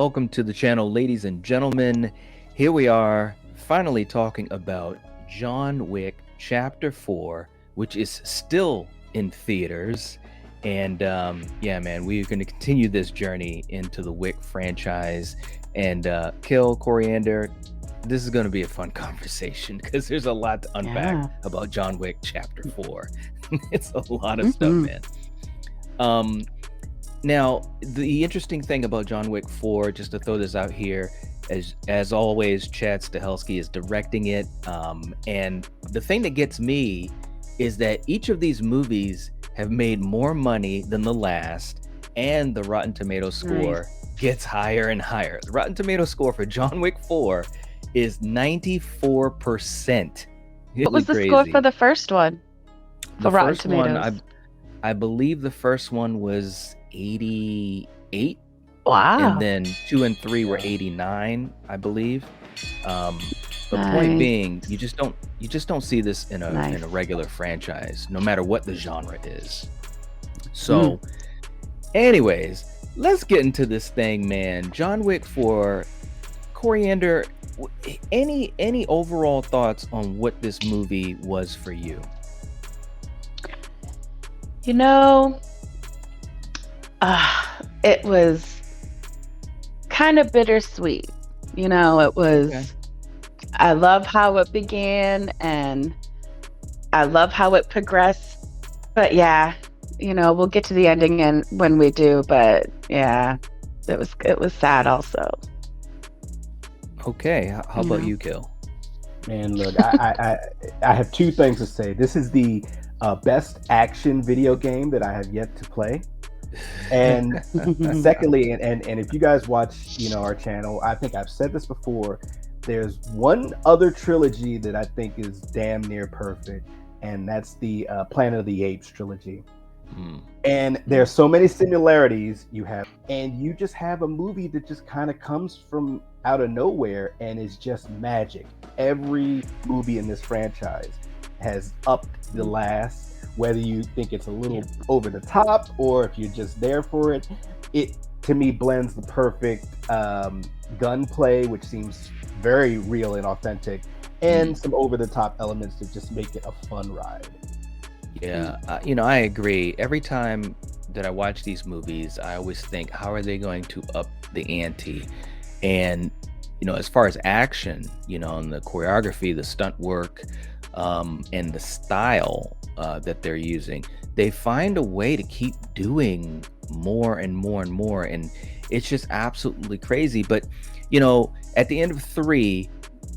welcome to the channel, ladies and gentlemen. Here we are, finally talking about John Wick Chapter 4, which is still in theaters. And yeah, man, we're going to continue this journey into the Wick franchise. And Kill, Coriander, this is going to be a fun conversation because there's a lot to unpack about John Wick Chapter 4. It's a lot of stuff, man. Now, the interesting thing about John Wick 4, just to throw this out here, as always, Chad Stahelski is directing it. And the thing that gets me is that each of these movies have made more money than the last, and the Rotten Tomatoes score gets higher and higher. The Rotten Tomatoes score for John Wick 4 is 94%. What was the score for the first one? The Rotten Tomatoes? One, I believe the first one was 88. Wow. And then 2 and 3 were 89, I believe. The point being, you just don't see this in a regular franchise, no matter what the genre is. So, anyways, let's get into this thing, man. John Wick 4, Coriander, any overall thoughts on what this movie was for you? You know, it was kind of bittersweet. You know, it was, I love how it began and I love how it progressed. But yeah, you know, we'll get to the ending and when we do, but yeah, it was sad also. Okay, how about you, Kill? Man, look, I have two things to say. This is the best action video game that I have yet to play. And secondly, and if you guys watch, our channel, I think I've said this before, there's one other trilogy that I think is damn near perfect, and that's the Planet of the Apes trilogy. And there's so many similarities you have, and you just have a movie that just kind of comes from out of nowhere and is just magic. Every movie in this franchise has upped the last, whether you think it's a little over the top or if you're just there for it. It, to me, blends the perfect gunplay, which seems very real and authentic, and some over-the-top elements to just make it a fun ride. Yeah, I agree. Every time that I watch these movies, I always think, how are they going to up the ante? And, as far as action, and the choreography, the stunt work, and the style that they're using, they find a way to keep doing more and more and more. And it's just absolutely crazy. But, at the end of 3,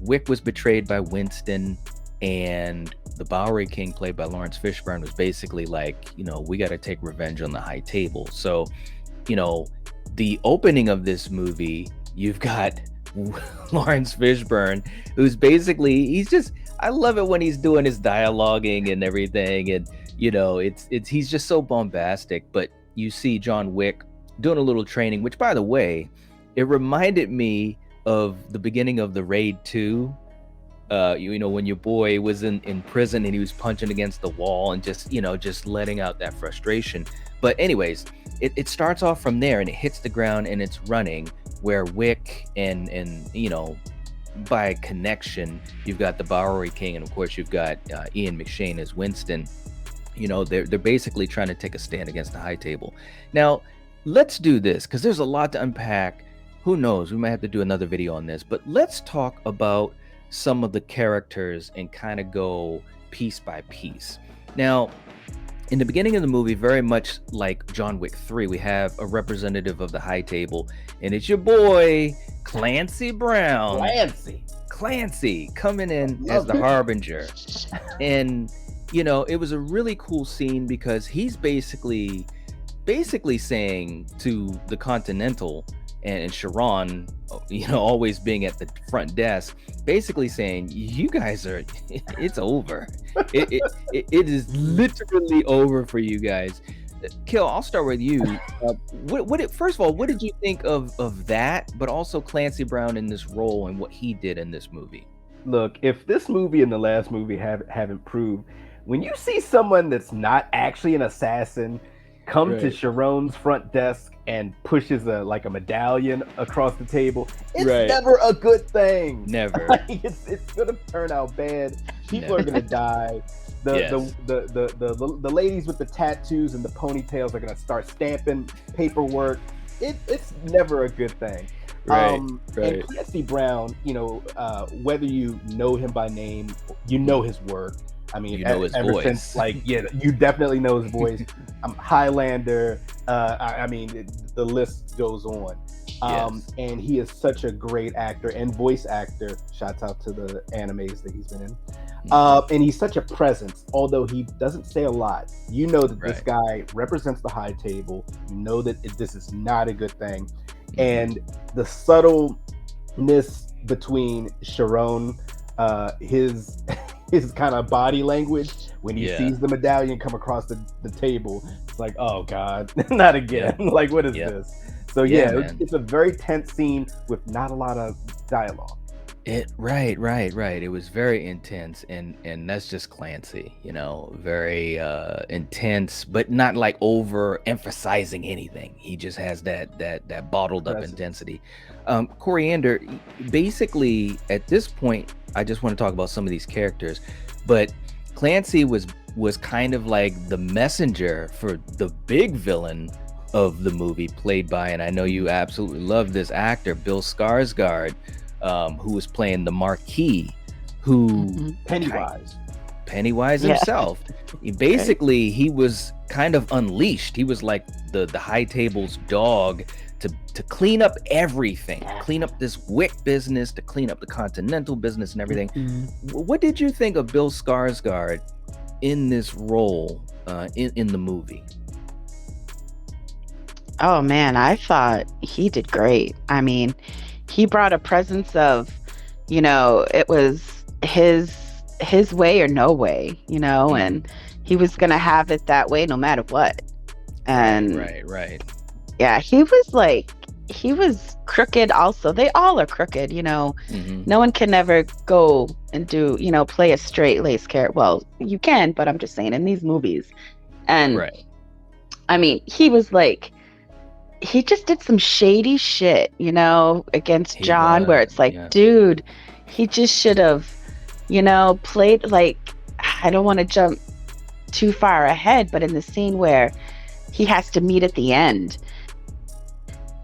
Wick was betrayed by Winston, and the Bowery King, played by Lawrence Fishburne, was basically like, we got to take revenge on the high table. So, the opening of this movie, you've got Lawrence Fishburne, who's basically, I love it when he's doing his dialoguing and everything. And, he's just so bombastic. But you see John Wick doing a little training, which, by the way, it reminded me of the beginning of the Raid 2. When your boy was in prison and he was punching against the wall and just letting out that frustration. But anyways, it starts off from there and it hits the ground and it's running, where Wick and by connection, you've got the Bowery King, and of course you've got Ian McShane as Winston. They're basically trying to take a stand against the high table. Now, let's do this because there's a lot to unpack. Who knows? We might have to do another video on this, but let's talk about some of the characters and kind of go piece by piece. Now, in the beginning of the movie, very much like John Wick 3, we have a representative of the high table, and it's your boy Clancy Brown. Clancy coming in as the harbinger. And it was a really cool scene because he's basically saying to the Continental and Sharon, always being at the front desk, basically saying, you guys are, it's over. It is literally over for you guys. Kill, I'll start with you. First of all, what did you think of that, but also Clancy Brown in this role and what he did in this movie? Look, if this movie and the last movie haven't proved, when you see someone that's not actually an assassin come to Right. Sharon's front desk and pushes a medallion across the table, it's Right. never a good thing. Never. Like, it's gonna turn out bad. People are Never. gonna die. The, Yes. the ladies with the tattoos and the ponytails are gonna start stamping paperwork. It's never a good thing. Right. And Right. Clancy Brown, whether you know him by name, you know his work. I mean, You know his ever since, voice. like, yeah, you definitely know his voice. Highlander. I mean, the list goes on. Yes. And he is such a great actor and voice actor. Shouts out to the animes that he's been in. And he's such a presence, although he doesn't say a lot. You know that this Right. guy represents the high table. You know that this is not a good thing. Mhm. And the subtleness between Sharon, his his kind of body language when he Yeah. sees the medallion come across the table, it's like, oh God, not again. Like, what is Yep. this? So Yeah, yeah, man. it's a very tense scene with not a lot of dialogue. Right. It was very intense, and that's just Clancy, very intense, but not like over emphasizing anything. He just has that bottled up Presence. intensity. Coriander, basically at this point, I just want to talk about some of these characters, but Clancy was kind of like the messenger for the big villain of the movie, played by, and I know you absolutely love this actor, Bill Skarsgård, who was playing the Marquee, who Mhm. Pennywise. Yeah. himself. Basically, he was kind of unleashed. He was like the high table's dog to clean up everything, clean up this WICK business, to clean up the Continental business and everything. Mhm. What did you think of Bill Skarsgård in this role in the movie? Oh man, I thought he did great. I mean, he brought a presence of, it was his way or no way, and he was gonna have it that way no matter what. And Right. yeah, he was crooked also. They all are crooked, Mhm. No one can ever go and do, play a straight lace character. Well, you can, but I'm just saying in these movies. And Right. I mean, he just did some shady shit, against He John, where was. it's like, Yeah. dude, he just should have, played like, I don't want to jump too far ahead, but in the scene where he has to meet at the end,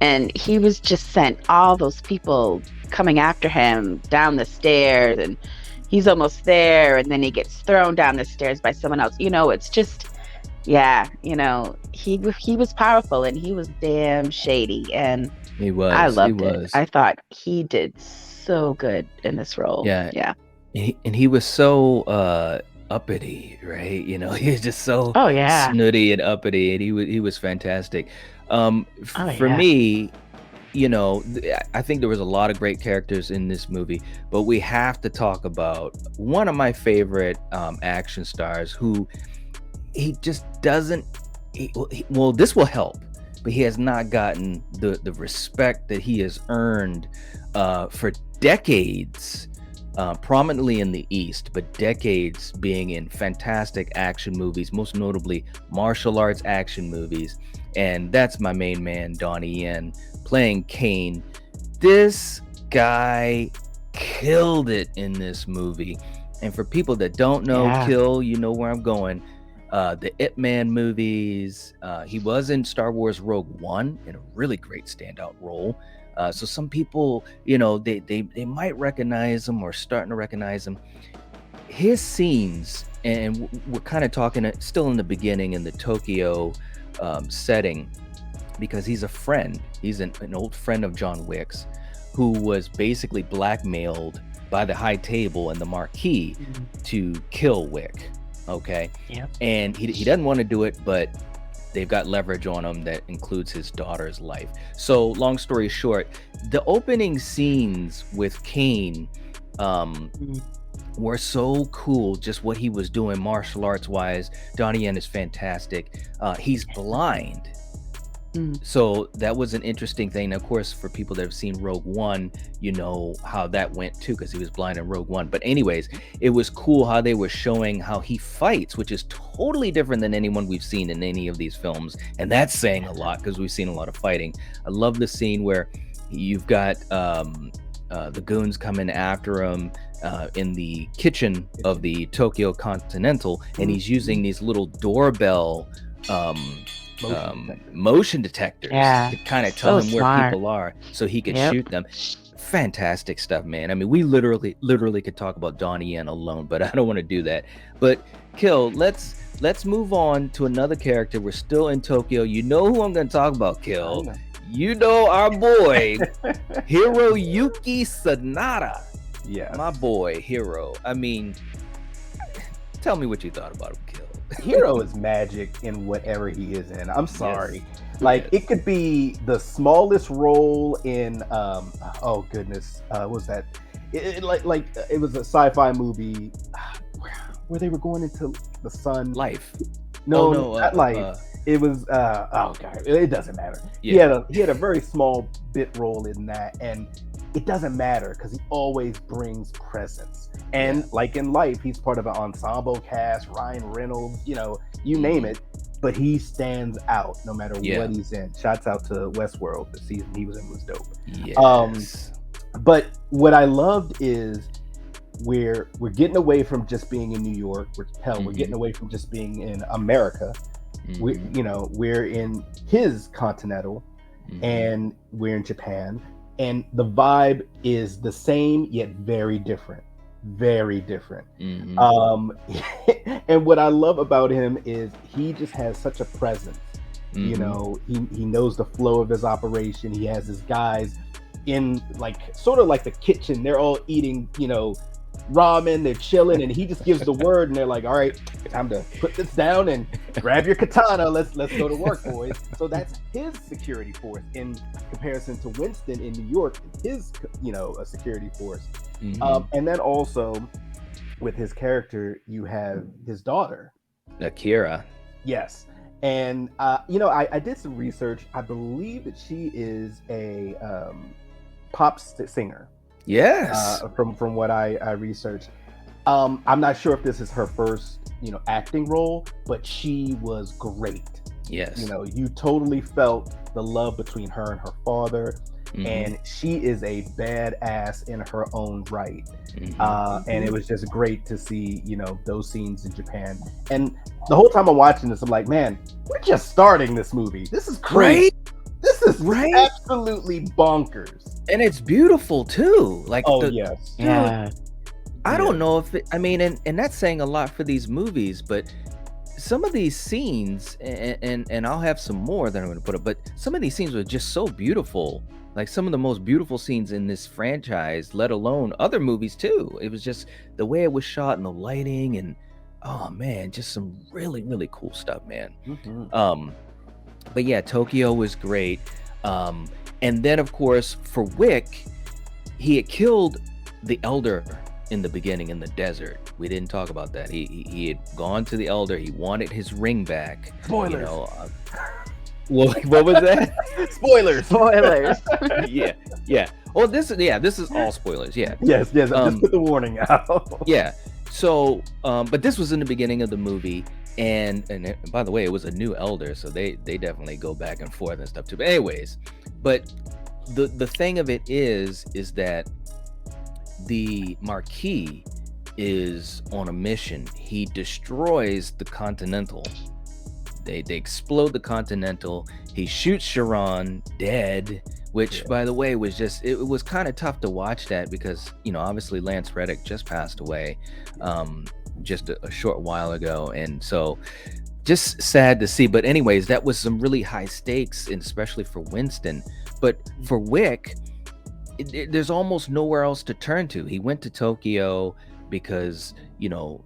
and he was just sent all those people coming after him down the stairs, and he's almost there, and then he gets thrown down the stairs by someone else. It's just, yeah, he was powerful and he was damn shady, and He I was. He loved it. was. I thought he did so good in this role. Yeah. Yeah. And he was so uppity, right? He was just so Oh yeah. snooty and uppity, and he was fantastic. Oh For yeah. me, I think there was a lot of great characters in this movie, but we have to talk about one of my favorite action stars, who he just doesn't. Well, this will help, but he has not gotten the respect that he has earned for decades, prominently in the East, but decades being in fantastic action movies, most notably martial arts action movies. And that's my main man, Donnie Yen, playing Kane. This guy killed it in this movie. And for people that don't know Yeah. Kill, you know where I'm going. The Ip Man movies. He was in Star Wars Rogue One in a really great standout role. So some people, they might recognize him or starting to recognize him. His scenes, and we're kind of talking still in the beginning in the Tokyo setting, because he's a friend. He's an old friend of John Wick's, who was basically blackmailed by the high table and the Marquee to kill Wick. Okay. Yep. And he doesn't want to do it, but they've got leverage on him that includes his daughter's life. So long story short, the opening scenes with Kane were so cool, just what he was doing martial arts wise. Donnie Yen is fantastic. He's blind, Mm. So that was an interesting thing. Of course, for people that have seen Rogue One, you know how that went too, because he was blind in Rogue One. But anyways, it was cool how they were showing how he fights, which is totally different than anyone we've seen in any of these films. And that's saying a lot because we've seen a lot of fighting. I love the scene where you've got the goons coming after him in the kitchen of the Tokyo Continental, and he's using these little doorbell motion detectors Yeah. to kind of So tell him where smart. people are so he could Yep. shoot them. Fantastic stuff, man. I mean, we literally could talk about Donnie Yen alone, but I don't want to do that. But Kill, let's move on to another character. We're still in Tokyo. You know who I'm going to talk about, Kill. You know our boy Hiroyuki Sanada. Yeah, My boy Hiro. I mean, tell me what you thought about him, Kill. Hero is magic in whatever he is in. I'm sorry. Yes. Like, Yes. it could be the smallest role in oh goodness, what was that? It was a sci-fi movie where they were going into the sun. Life. No, Oh, no, not Life. It was oh god, it doesn't matter. Yeah. He had a very small bit role in that, and it doesn't matter because he always brings presence. And like in Life, he's part of an ensemble cast, Ryan Reynolds, you name it, but he stands out no matter what he's in. Shouts out to Westworld. The season he was in was dope. Yes. But what I loved is we're getting away from just being in New York. We're getting away from just being in America. We're in his continental, and we're in Japan, and the vibe is the same yet very different. And what I love about him is he just has such a presence. He knows the flow of his operation. He has his guys in sort of like the kitchen. They're all eating ramen, they're chilling, and he just gives the word, and they're like, all right, time to put this down and grab your katana, let's go to work, boys. So that's his security force in comparison to Winston in New York, his a security force. And then also with his character, you have his daughter, Akira. Yes. And I did some research. I believe that she is a pop singer. Yes. From what I researched. I'm not sure if this is her first, acting role, but she was great. Yes. You totally felt the love between her and her father, and she is a badass in her own right. And it was just great to see, those scenes in Japan. And the whole time I'm watching this, I'm like, man, we're just starting this movie. This is crazy. Right? This is absolutely bonkers. And it's beautiful too. Like, yes. Yeah. I don't know if and that's saying a lot for these movies, but some of these scenes, and I'll have some more that I'm going to put up, but some of these scenes were just so beautiful. Like some of the most beautiful scenes in this franchise, let alone other movies too. It was just the way it was shot and the lighting, and oh man, just some really, really cool stuff, man. But yeah, Tokyo was great. And then of course for WICK, he had killed the elder in the beginning in the desert. We didn't talk about that. He had gone to the elder. He wanted his ring back. Spoilers. What was that? Spoilers. Yeah. Well, this is all spoilers. Yeah. Yes. Just put the warning out. Yeah. So, but this was in the beginning of the movie, and by the way, it was a new elder, so they definitely go back and forth and stuff too. But anyways, but the thing of it is that the Marquis is on a mission. He destroys the Continental. They explode the Continental. He shoots Sharon dead, which by the way was just, it was kind of tough to watch that because obviously Lance Reddick just passed away just a short while ago, and so just sad to see. But anyways, that was some really high stakes, and especially for Winston. But for WICK, there's almost nowhere else to turn to. He went to Tokyo because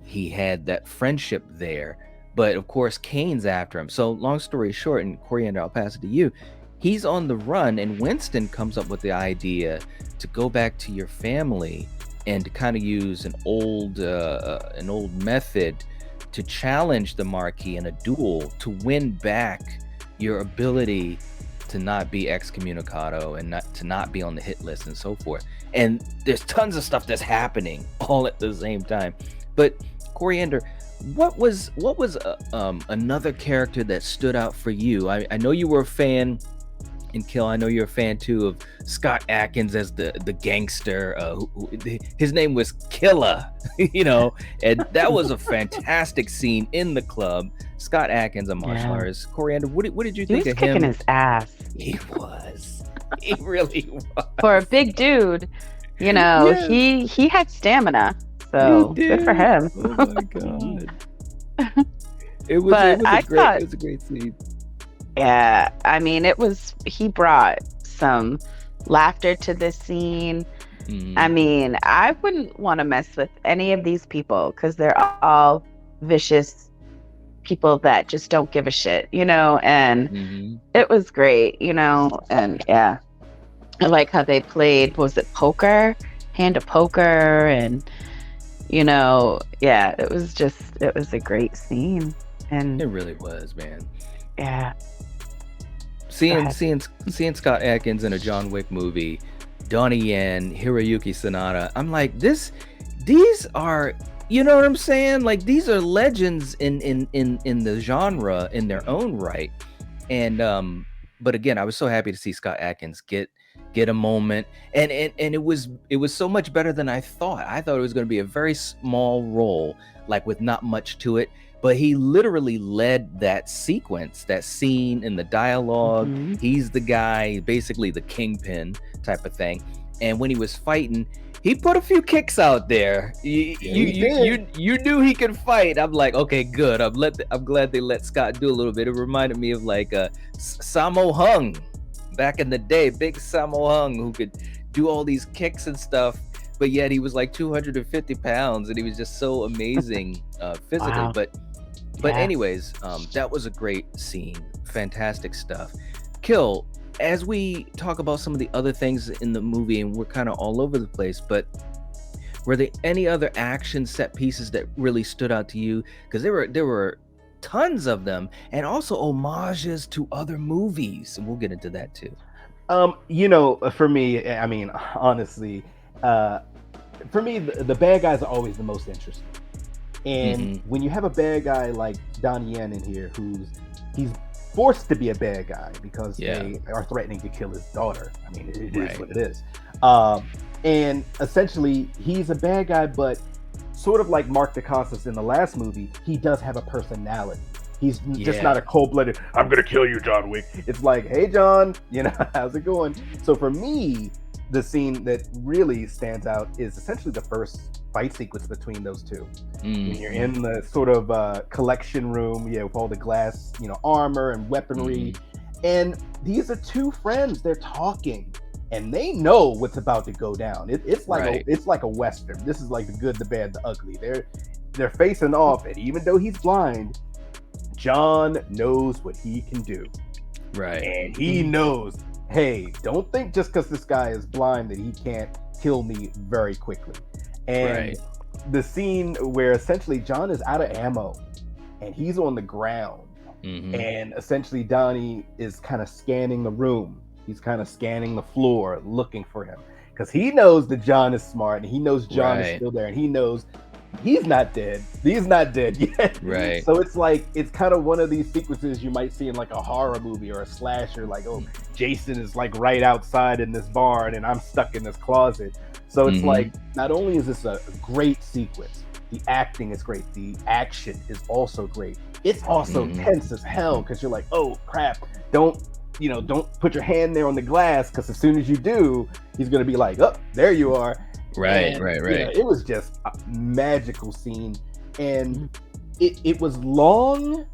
he had that friendship there, but of course Kane's after him. So long story short, and Coriander, I'll pass it to you, he's on the run, and Winston comes up with the idea to go back to your family and to kind of use an old method to challenge the Marquis in a duel to win back your ability to not be excommunicado and not be on the hit list and so forth. And there's tons of stuff that's happening all at the same time. But Coriander, what was another character that stood out for you? I know you were a fan. And Kill, I know you're a fan too of Scott Adkins as the gangster. His name was Killer, and that was a fantastic scene in the club. Scott Adkins, a martial artist. Coriander, what did you think of him? He was kicking his ass. He was. He really was. For a big dude, yes. he had stamina. So good for him. Oh my god. It was a great scene. Yeah, I mean, he brought some laughter to this scene. I mean, I wouldn't want to mess with any of these people because they're all vicious people that just don't give a shit, and it was great, and yeah. I like how they played, was it poker? Hand of poker, and yeah, it was a great scene. And it really was, man. Yeah. Seeing Scott Adkins in a John Wick movie, Donnie Yen, Hiroyuki Sanada, I'm like, these are, you know what I'm saying? Like, these are legends in the genre in their own right. And but again, I was so happy to see Scott Adkins get a moment, and it was so much better than I thought. I thought it was going to be a very small role, like with not much to it. But he literally led that sequence, that scene in the dialogue. He's the guy, basically the kingpin type of thing. And when he was fighting, he put a few kicks out there. You knew he could fight. I'm like, okay, good. I'm glad they let Scott do a little bit. It reminded me of like Sammo Hung back in the day, big Sammo Hung, who could do all these kicks and stuff. But yet he was like 250 pounds, and he was just so amazing physically. Wow. But anyways, that was a great scene. Fantastic stuff. Kill, as we talk about some of the other things in the movie, and we're kind of all over the place, but were there any other action set pieces that really stood out to you? Because there were tons of them, and also homages to other movies, and we'll get into that too. For me, I mean, honestly, for me, the bad guys are always the most interesting. And when you have a bad guy like Donnie Yen in here, he's forced to be a bad guy because they are threatening to kill his daughter. I mean, it is what it is. And essentially, he's a bad guy, but sort of like Mark DeCassis in the last movie, he does have a personality. He's just not a cold-blooded, I'm going to kill you, John Wick. It's like, hey, John, how's it going? So for me, the scene that really stands out is essentially the first fight sequence between those two. When you're in the sort of collection room, with all the glass, armor and weaponry. And these are two friends. They're talking, and they know what's about to go down. It's like a Western. This is like the good, the bad, the ugly. They're facing off, and even though he's blind, John knows what he can do. Right. And he knows, hey, don't think just because this guy is blind that he can't kill me very quickly. And the scene where essentially John is out of ammo and he's on the ground, and essentially Donnie is kind of scanning the room. He's kind of scanning the floor looking for him because he knows that John is smart, and he knows John is still there, and he knows he's not dead. He's not dead yet. Right. So it's kind of one of these sequences you might see in like a horror movie or a slasher, like, oh, Jason is like right outside in this barn and I'm stuck in this closet. So it's like, not only is this a great sequence, the acting is great, the action is also great. It's also tense as hell because you're like, oh crap, don't put your hand there on the glass, because as soon as you do, he's gonna be like, oh, there you are. Right. It was just a magical scene, and it was long.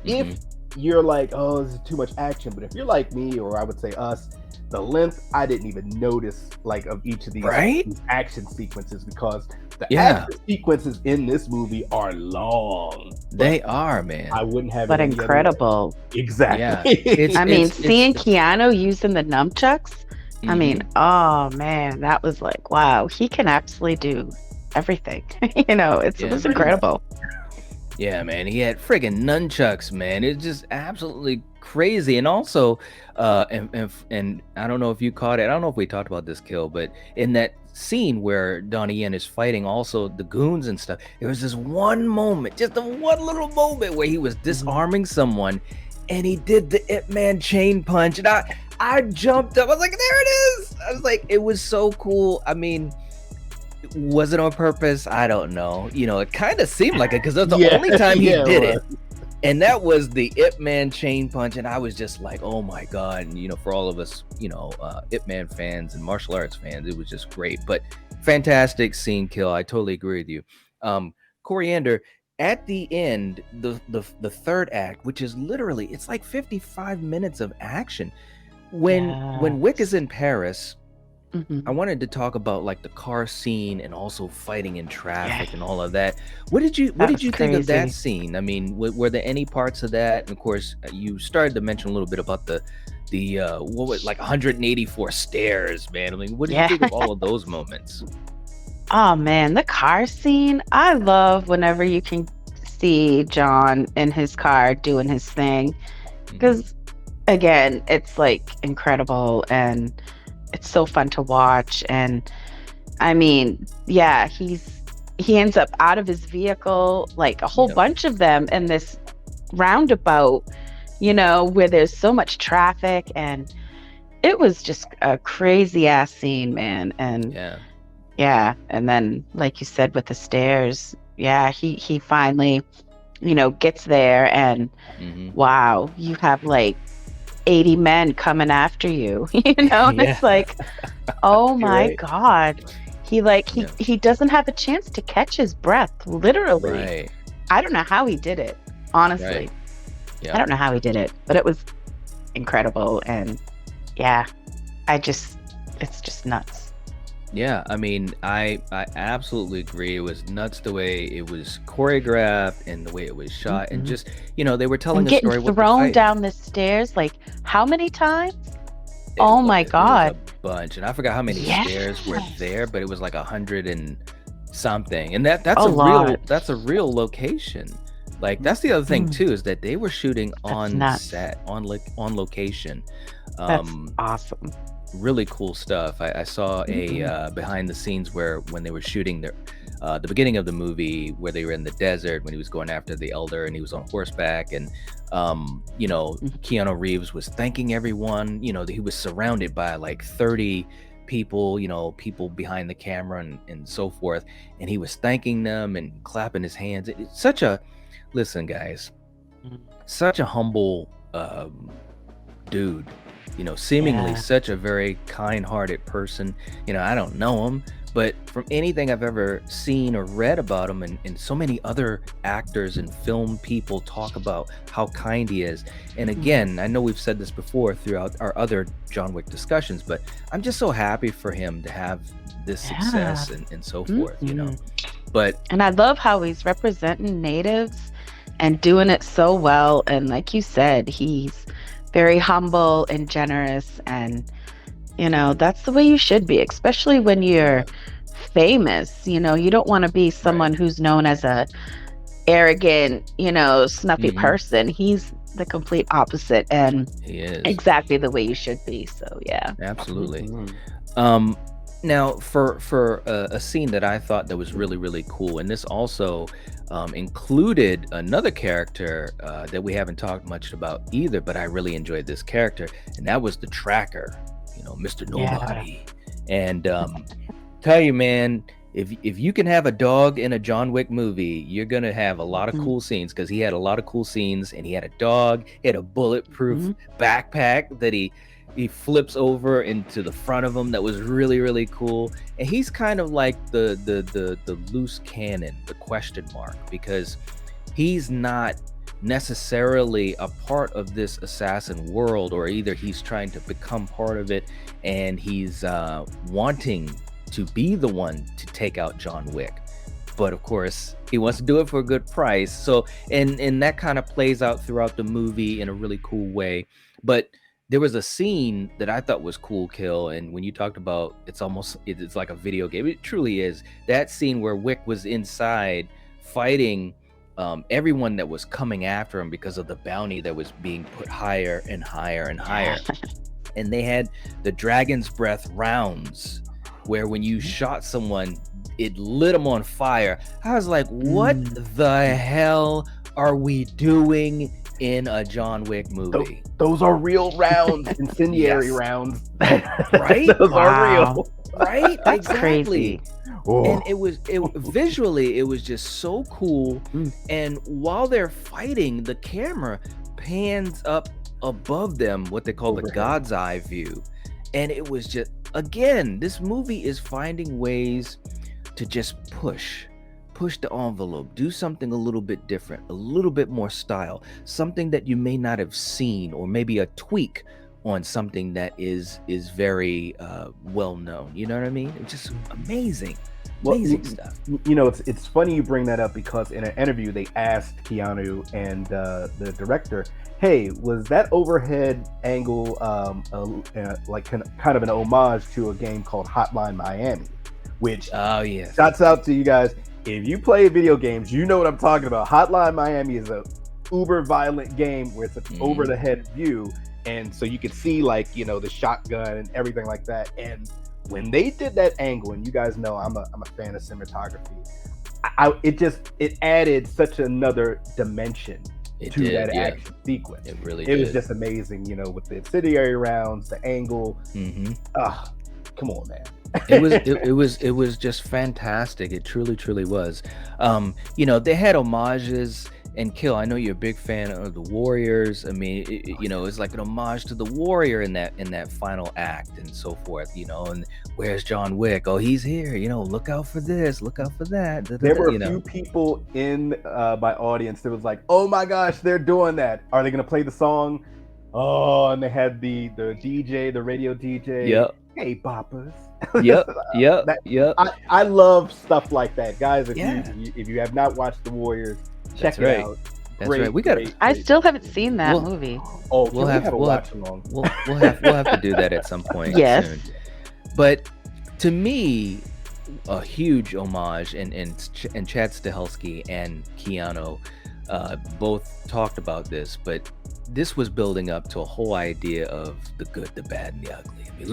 If you're like, oh, this is too much action, but if you're like me, or I would say us, the length, I didn't even notice like of each of these action sequences, because the action sequences in this movie are long. They are, man. I wouldn't have but it incredible. Exactly. Yeah. I mean, seeing Keanu using the nunchucks, I mean, oh man, that was like, wow, he can absolutely do everything. It was incredible. Yeah, man, he had friggin' nunchucks, man. It's just absolutely crazy. And also, and I don't know if you caught it. I don't know if we talked about this kill, but in that scene where Donnie Yen is fighting also the goons and stuff, there was this one moment, just a one little moment where he was disarming someone, and he did the Ip Man chain punch, and I jumped up. I was like, there it is. I was like, it was so cool. I mean, was it on purpose? I don't know. It kind of seemed like it because that's the only time he did it. And that was the Ip Man chain punch. And I was just like, oh my God. And, for all of us, Ip Man fans and martial arts fans, it was just great. But fantastic scene kill. I totally agree with you. Coriander, at the end, the third act, which is literally, it's like 55 minutes of action. When Wick is in Paris, I wanted to talk about like the car scene and also fighting in traffic and all of that. What did you think of that scene? I mean, were there any parts of that? And of course, you started to mention a little bit about the what was like 184 stairs, man. I mean, what did you think of all of those moments? Oh man, the car scene. I love whenever you can see John in his car doing his thing, because again, it's like incredible and it's so fun to watch. And I mean, yeah, he ends up out of his vehicle, like a whole bunch of them in this roundabout, where there's so much traffic, and it was just a crazy ass scene, man. And and then like you said with the stairs, he finally, gets there, and wow, you have like 80 men coming after you, and it's like, oh my God. He doesn't have a chance to catch his breath, literally. Right. I don't know how he did it, honestly. I don't know how he did it, but it was incredible. And it's just nuts. Yeah, I mean, I absolutely agree. It was nuts the way it was choreographed and the way it was shot, and just they were telling and a getting story with thrown down the stairs, like how many times? Oh my God, it was a bunch, and I forgot how many stairs were there, but it was like 100 and something, and that's a real location. Like that's the other thing too, is that they were shooting on set, on location. That's awesome. Really cool stuff. I saw a behind the scenes where when they were shooting the beginning of the movie, where they were in the desert when he was going after the elder and he was on horseback, and Keanu Reeves was thanking everyone. He was surrounded by like 30 people, people behind the camera and so forth, and he was thanking them and clapping his hands. It's such a guys, such a humble dude. Seemingly such a very kind-hearted person. I don't know him, but from anything I've ever seen or read about him, and so many other actors and film people talk about how kind he is. And again, I know we've said this before throughout our other John Wick discussions, but I'm just so happy for him to have this success and so forth, And I love how he's representing natives and doing it so well. And like you said, he's very humble and generous, and that's the way you should be, especially when you're famous. You don't want to be someone who's known as a arrogant, snuffy person. He's the complete opposite, and he is exactly the way you should be. So absolutely. Now for a scene that I thought that was really, really cool, and this also included another character that we haven't talked much about either, but I really enjoyed this character, and that was the tracker, Mr. Nobody. And tell you, man, if you can have a dog in a John Wick movie, you're gonna have a lot of cool scenes, because he had a lot of cool scenes, and he had a dog, he had a bulletproof backpack that he flips over into the front of him. That was really, really cool. And he's kind of like the loose cannon, the question mark, because he's not necessarily a part of this assassin world, or either he's trying to become part of it and he's wanting to be the one to take out John Wick, but of course he wants to do it for a good price. So and that kind of plays out throughout the movie in a really cool way. But there was a scene that I thought was cool, Kill, and when you talked about it's like a video game, it truly is. That scene where Wick was inside fighting everyone that was coming after him because of the bounty that was being put higher and higher and higher. And they had the dragon's breath rounds where when you shot someone, it lit them on fire. I was like, what the hell are we doing in a John Wick movie? Those are real rounds, incendiary rounds. Right? Those are real. Right? That's exactly. crazy. And visually, it was just so cool. And while they're fighting, the camera pans up above them, what they call the God's eye view. And it was just, again, this movie is finding ways to just push the envelope, do something a little bit different, a little bit more style, something that you may not have seen, or maybe a tweak on something that is very well known. You know what I mean? It's just amazing stuff. You know, it's funny you bring that up, because in an interview they asked Keanu and the director, hey, was that overhead angle like kind of an homage to a game called Hotline Miami? Which, shouts out to you guys. If you play video games, you know what I'm talking about. Hotline Miami is a uber violent game where it's an over the head view, and so you can see, like, you know, the shotgun and everything like that. And when they did that angle, and you guys know I'm a fan of cinematography, it added such another dimension to that action sequence. It really was just amazing, you know, with the incendiary rounds, the angle. Come on, man. it was just fantastic. It truly was. You know, they had homages. And Kill, I know you're a big fan of the Warriors. I mean, you know, it's like an homage to the Warrior in that final act and so forth. You know, and where's John Wick? Oh, he's here. You know, look out for this, look out for that. There were a few people in my audience that was like, "Oh my gosh, they're doing that. Are they going to play the song?" Oh, and they had the DJ, the radio DJ. Yep. Hey, boppers. Yep. I love stuff like that, guys. If you have not watched the Warriors, check it out. That's right. We got. I still haven't seen that movie. Oh, we'll have a watch along. We'll have to do that at some point. Yes. Soon. But to me, a huge homage, and Chad Stahelski and Keanu both talked about this, but this was building up to a whole idea of the good, the bad, and the ugly. I mean,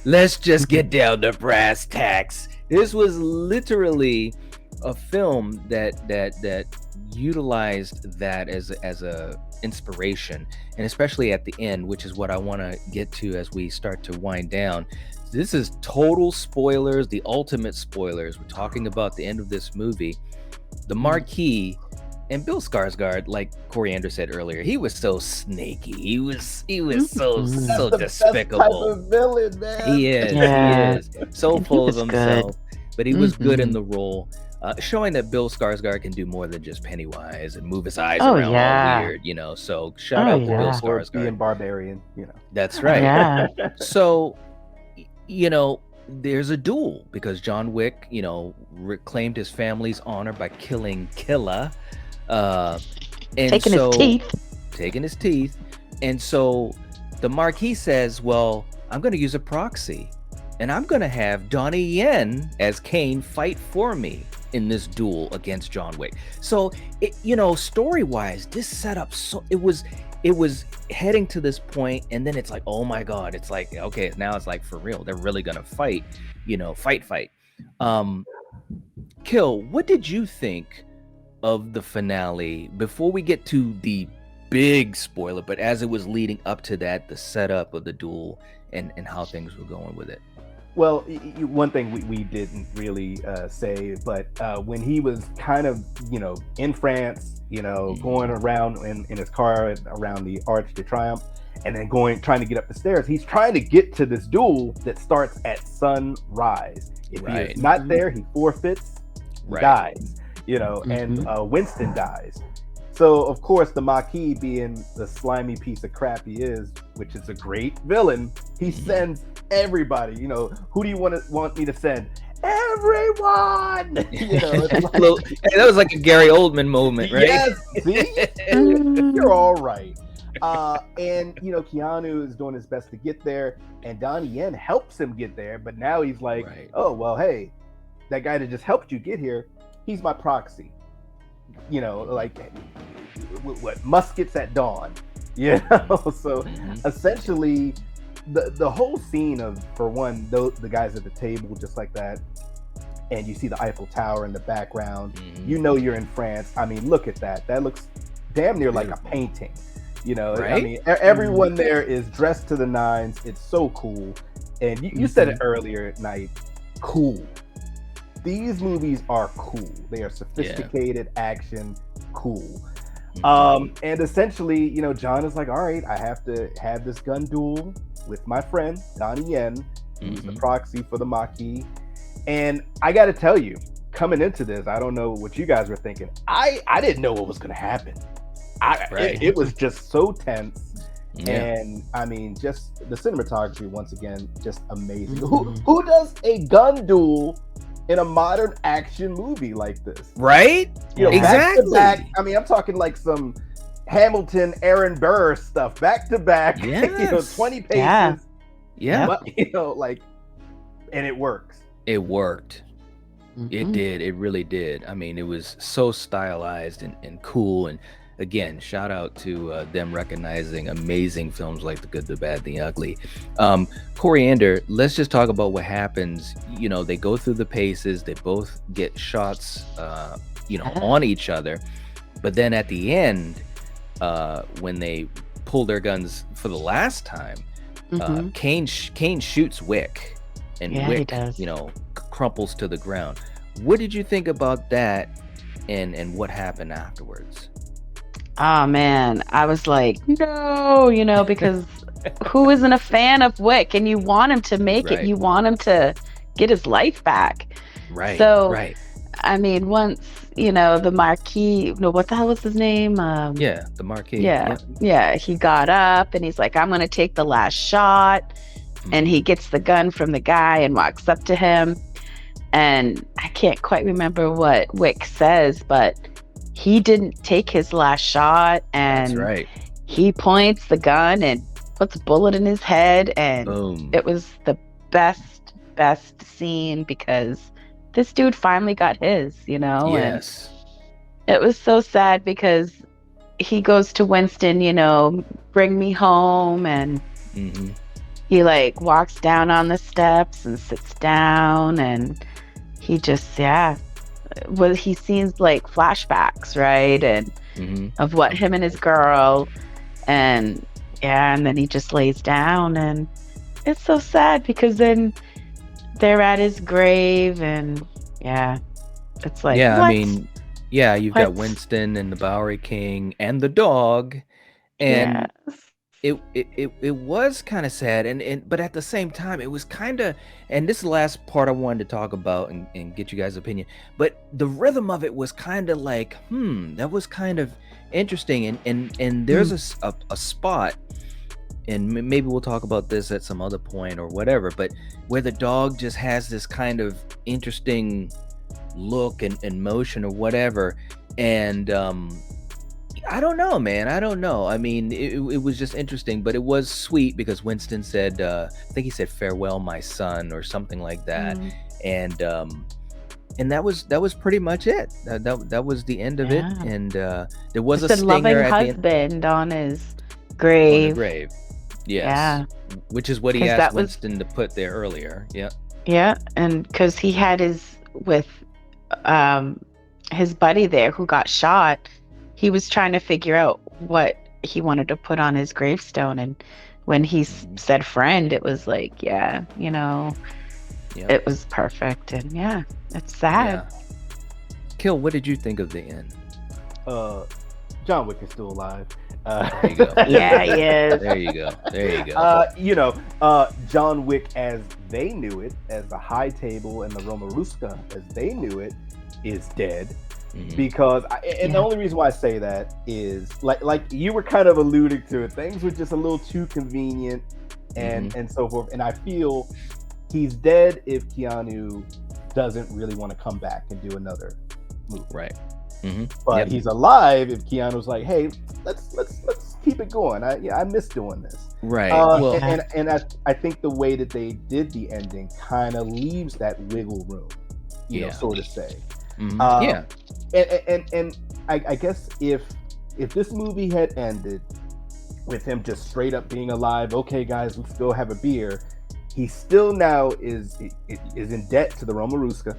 let's just get down to brass tacks. This was literally a film that utilized that as a inspiration, and especially at the end, which is what I want to get to as we start to wind down. This is total spoilers, the ultimate spoilers. We're talking about the end of this movie. The marquee, and Bill Skarsgård, like Coriander said earlier, he was so snaky. He was so despicable. Best type of villain, man. He is so full of himself, but he was good in the role. Showing that Bill Skarsgård can do more than just Pennywise and move his eyes around all weird, you know. So shout out to Bill Skarsgård. Being barbarian, you know. That's right. Yeah. So, you know, there's a duel because John Wick, you know, reclaimed his family's honor by killing Killa, and taking his teeth. And so the Marquis says, "Well, I'm going to use a proxy, and I'm going to have Donnie Yen as Kane fight for me in this duel against John Wick." So, you know, story-wise, this setup, so it was heading to this point, and then it's like, oh my God, it's like, okay, now it's like for real, they're really gonna fight, you know, fight. Kill, what did you think of the finale before we get to the big spoiler, but as it was leading up to that, the setup of the duel and how things were going with it? Well, one thing we didn't really say, but when he was kind of, you know, in France, you know, going around in his car around the Arc de Triomphe, and then trying to get up the stairs, he's trying to get to this duel that starts at sunrise. If he is not there, he forfeits, dies, you know, and Winston dies. So, of course, the Marquis, being the slimy piece of crap he is, which is a great villain, he sends everybody, you know, who do you want me to send? Everyone! You know, that was like a Gary Oldman moment, right? Yes, see? You're all right. And, you know, Keanu is doing his best to get there, and Donnie Yen helps him get there, but now he's like, oh, well, hey, that guy that just helped you get here, he's my proxy. like what muskets at dawn, So essentially, the whole scene of, for one, the guys at the table just like that, and you see the Eiffel Tower in the background. You're in France. I mean, look at that. That looks damn near like a painting. Right? I mean, everyone there is dressed to the nines. It's so cool. And you said it earlier, Night. Cool. These movies are cool. They are sophisticated action, cool. And essentially, John is like, all right, I have to have this gun duel with my friend Donnie Yen, who's the proxy for the marquee. And I got to tell you, coming into this, I don't know what you guys were thinking. I didn't know what was going to happen. It was just so tense. And I mean, just the cinematography, once again, just amazing. Who does a gun duel in a modern action movie like this? Right? Exactly. Back to back. I mean, I'm talking like some Hamilton, Aaron Burr stuff, back to back. 20 paces. Yeah. But, and it works. It worked. It did. It really did. I mean, it was so stylized and cool. And again, shout out to them recognizing amazing films like The Good, the Bad, the Ugly. Coriander, let's just talk about what happens. They go through the paces. They both get shots, on each other. But then at the end, when they pull their guns for the last time, Kane shoots Wick. And Wick, crumples to the ground. What did you think about that, and what happened afterwards? Oh man, I was like, no, because who isn't a fan of Wick? And you want him to make it. You want him to get his life back. Right. So, I mean, once the marquee. No, what the hell was his name? The marquee. Yeah. He got up and he's like, I'm gonna take the last shot. And he gets the gun from the guy and walks up to him. And I can't quite remember what Wick says, but he didn't take his last shot. And that's right. He points the gun and puts a bullet in his head. And boom. It was the best scene because this dude finally got his, Yes. And it was so sad because he goes to Winston, bring me home. And he walks down on the steps and sits down, and he just he sees flashbacks, right, and of what him and his girl, and then he just lays down, and it's so sad because then they're at his grave, and it's like, what? I mean, you've got Winston and the Bowery King and the dog, and It was kind of sad, but at the same time, it was kind of, and this is the last part I wanted to talk about and get you guys' opinion, but the rhythm of it was kind of like, that was kind of interesting, and there's a spot, and maybe we'll talk about this at some other point or whatever, but where the dog just has this kind of interesting look and motion or whatever, and I don't know, man. I don't know. I mean, it was just interesting, but it was sweet because Winston said, I think he said, "Farewell, my son," or something like that, and that was pretty much it. That was the end of it, and there was a stinger loving at husband on his grave. On the grave, yes, which is what he asked Winston to put there earlier. Yeah, and because he had his buddy there who got shot. He was trying to figure out what he wanted to put on his gravestone, and when he said friend, it was like, it was perfect, and it's sad. Kill, what did you think of the end? John Wick is still alive. There you go. He is. There you go. John Wick as they knew it, as the High Table and the Romaruska as they knew it, is dead. Because the only reason why I say that is like you were kind of alluding to it, things were just a little too convenient and so forth, and I feel he's dead if Keanu doesn't really want to come back and do another movie, right? But he's alive if Keanu's like, hey, let's keep it going. I miss doing this, right? And I think the way that they did the ending kind of leaves that wiggle room, so to say. And I guess if this movie had ended with him just straight up being alive, okay, guys, let's go have a beer. He still now is in debt to the Romaruska.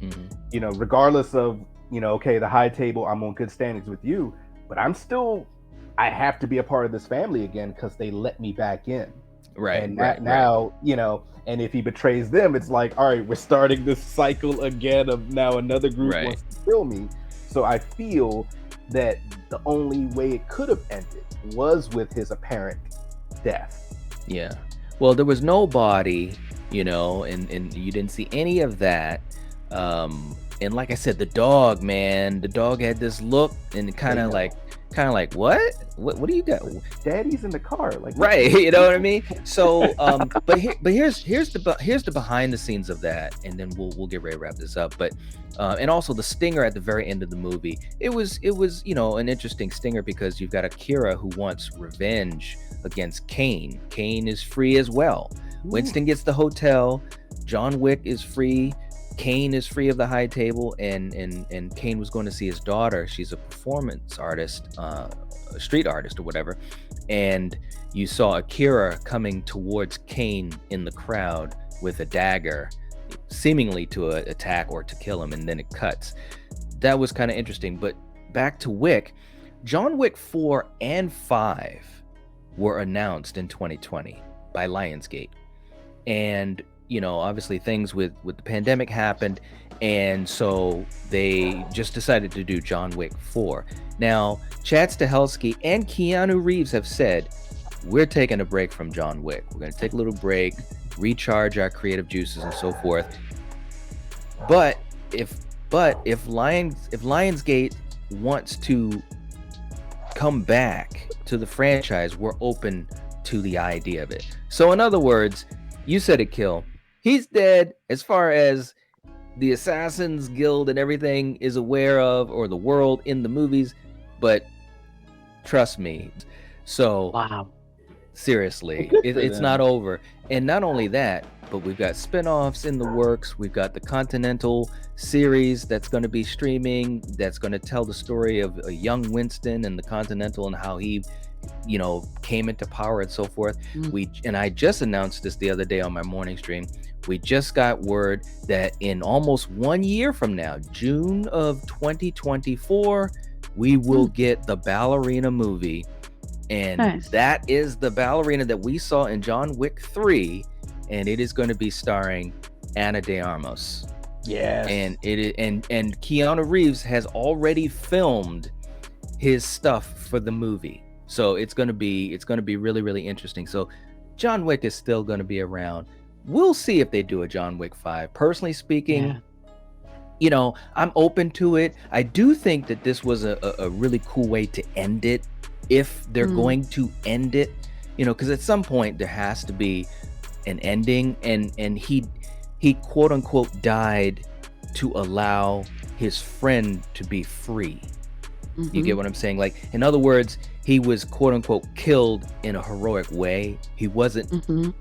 Mhm. You know, regardless of, you know, okay, the high table, I'm on good standings with you, but I have to be a part of this family again because they let me back in. Right, And right, right. now, you know, and if he betrays them, it's like, all right, we're starting this cycle again of now another group Right. wants to kill me. So I feel that the only way it could have ended was with his apparent death. Yeah. Well, there was no body, you know, and you didn't see any of that. And like I said, the dog, man, the dog had this look and They know. kind of like, what? What do you got? Daddy's in the car. Like, Right, you know what I mean? So, but here's the behind the scenes of that, and then we'll get ready to wrap this up. But and also the stinger at the very end of the movie, it was you know an interesting stinger because you've got Akira who wants revenge against Kane. Kane is free as well. ooh, Winston gets the hotel. John Wick is free. Kane is free of the high table, and Kane was going to see his daughter. She's a performance artist, a street artist or whatever, and you saw Akira coming towards Kane in the crowd with a dagger, seemingly to attack or to kill him, and then it cuts. That was kind of interesting. But back to Wick, John Wick 4 and 5 were announced in 2020 by Lionsgate, and you know obviously things with the pandemic happened, and so they just decided to do John Wick 4. Now Chad Stahelski and Keanu Reeves have said, we're taking a break from John Wick. We're going to take a little break, recharge our creative juices and so forth. But if Lionsgate wants to come back to the franchise, we're open to the idea of it. So in other words, you said it, Kill. He's dead as far as the Assassins Guild and everything is aware of, or the world in the movies, but trust me. So Wow. seriously, good for it's them. not over. And not only that, but we've got spin-offs in the works. We've got the Continental series that's going to be streaming, that's going to tell the story of a young Winston and the Continental and how he, you know, came into power and so forth. And I just announced this the other day on my morning stream. We just got word that in almost 1 year from now, June of 2024, we will get the ballerina movie. And Nice. that is the ballerina that we saw in John Wick 3, and it is going to be starring Ana de Armas. Yes. And and Keanu Reeves has already filmed his stuff for the movie. So it's going to be really, really interesting. So John Wick is still going to be around. We'll see if they do a John Wick 5. Personally speaking, Yeah. you know, I'm open to it. I do think that this was a really cool way to end it, if they're going to end it, you know, because at some point there has to be an ending, and he quote unquote died to allow his friend to be free. You get what I'm saying? Like, in other words, he was quote unquote killed in a heroic way. He wasn't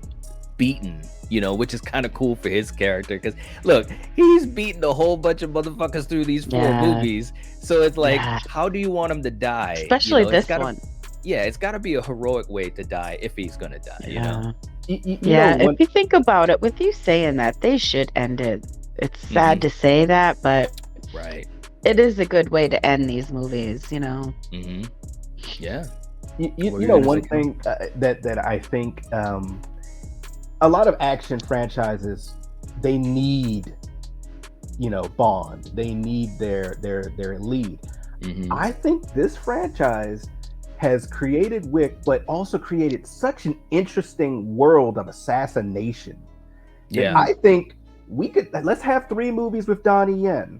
beaten, you know, which is kind of cool for his character, because look, he's beaten a whole bunch of motherfuckers through these 4 movies. So it's like, how do you want him to die? Especially you know, this one. Yeah, it's got to be a heroic way to die if he's gonna die. You know. You Yeah, know, if you think about it, with you saying that, they should end it. It's sad to say that, but right, it is a good way to end these movies, you know. Yeah. You know, one thing that I think a lot of action franchises, they need, you know, Bond. They need their lead. I think this franchise has created Wick, but also created such an interesting world of assassination. Yeah. I think let's have 3 movies with Donnie Yen,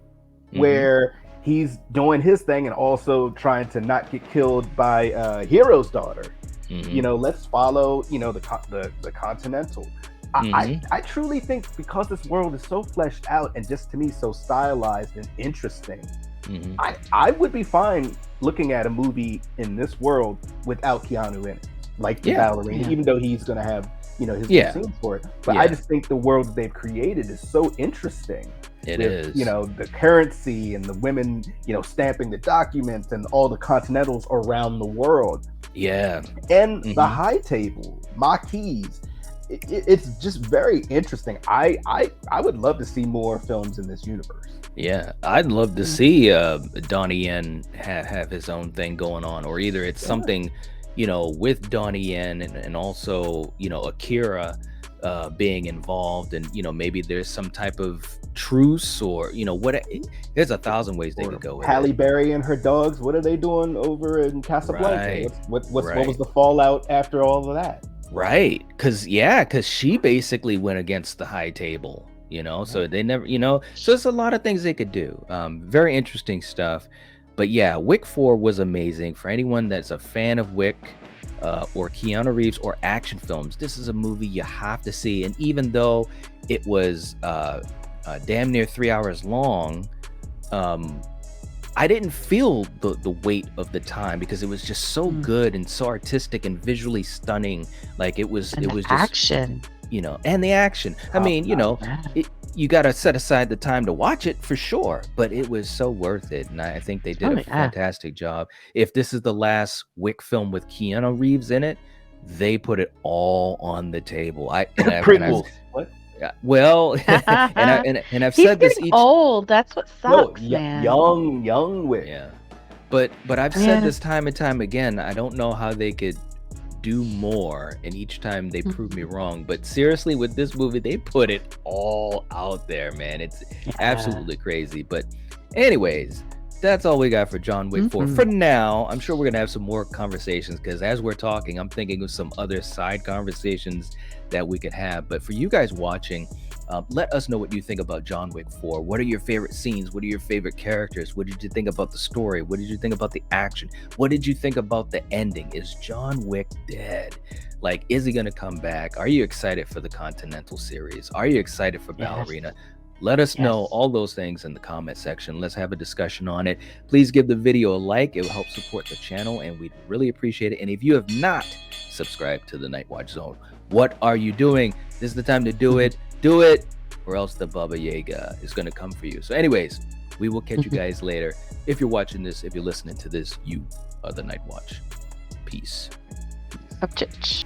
where he's doing his thing and also trying to not get killed by Hero's daughter. You know, let's follow, you know, the Continental. I truly think, because this world is so fleshed out and just to me so stylized and interesting, I would be fine looking at a movie in this world without Keanu in it, like the ballerina, even though he's going to have, you know, his scenes for it. But I just think the world that they've created is so interesting It with, is. the currency and the women, stamping the documents and all the continentals around the world Yeah. and the Hmm. high table marquees. It's just very interesting. I would love to see more films in this universe. Yeah, I'd love to Mm. see Donnie Yen have his own thing going on, or either it's Yeah. something, with Donnie Yen and also, Akira being involved, and maybe there's some type of truce, or there's a thousand ways they could Or go with it. Halle Berry and her dogs. What are they doing over in Casablanca? Right, What was right. the fallout after all of that? Right, cause she basically went against the high table, Yeah. so they never, so there's a lot of things they could do. Very interesting stuff. But yeah, Wick 4 was amazing. For anyone that's a fan of Wick, or Keanu Reeves or action films, this is a movie you have to see. And even though it was damn near 3 hours long, um, I didn't feel the weight of the time because it was just so Mm. good and so artistic and visually stunning. Like it was And it the was just, action. and the action. I Top mean, notch. Yeah. you got to set aside the time to watch it for sure, but it was so worth it. And I think they did Oh a yeah. fantastic job. If this is the last Wick film with Keanu Reeves in it, they put it all on the table. Prequels. What? Yeah, well, and I've He's said this getting each. old. That's what No, sucks, man. young Wick. Yeah. But I've said Yeah. this time and time again, I don't know how they could do more, and each time they prove me Mhm. wrong. But seriously, with this movie, they put it all out there, man. It's Yeah. absolutely crazy. But anyways, that's all we got for John Wick 4 for Mhm. now. I'm sure we're gonna have some more conversations because as we're talking, I'm thinking of some other side conversations that we could have. But for you guys watching, let us know what you think about John Wick 4. What are your favorite scenes? What are your favorite characters? What did you think about the story? What did you think about the action? What did you think about the ending? Is John Wick dead? Like, is he going to come back? Are you excited for the Continental series? Are you excited for Yes. Ballerina? Let us know Yes. all those things in the comment section. Let's have a discussion on it. Please give the video a like. It will help support the channel, and we'd really appreciate it. And if you have not subscribed to the Night Watch Zone, what are you doing? This is the time to do it. Do it, or else the Baba Yaga is going to come for you. So anyways, we will catch you guys later. If you're watching this, if you're listening to this, you are the Night Watch. Peace. Upchurch.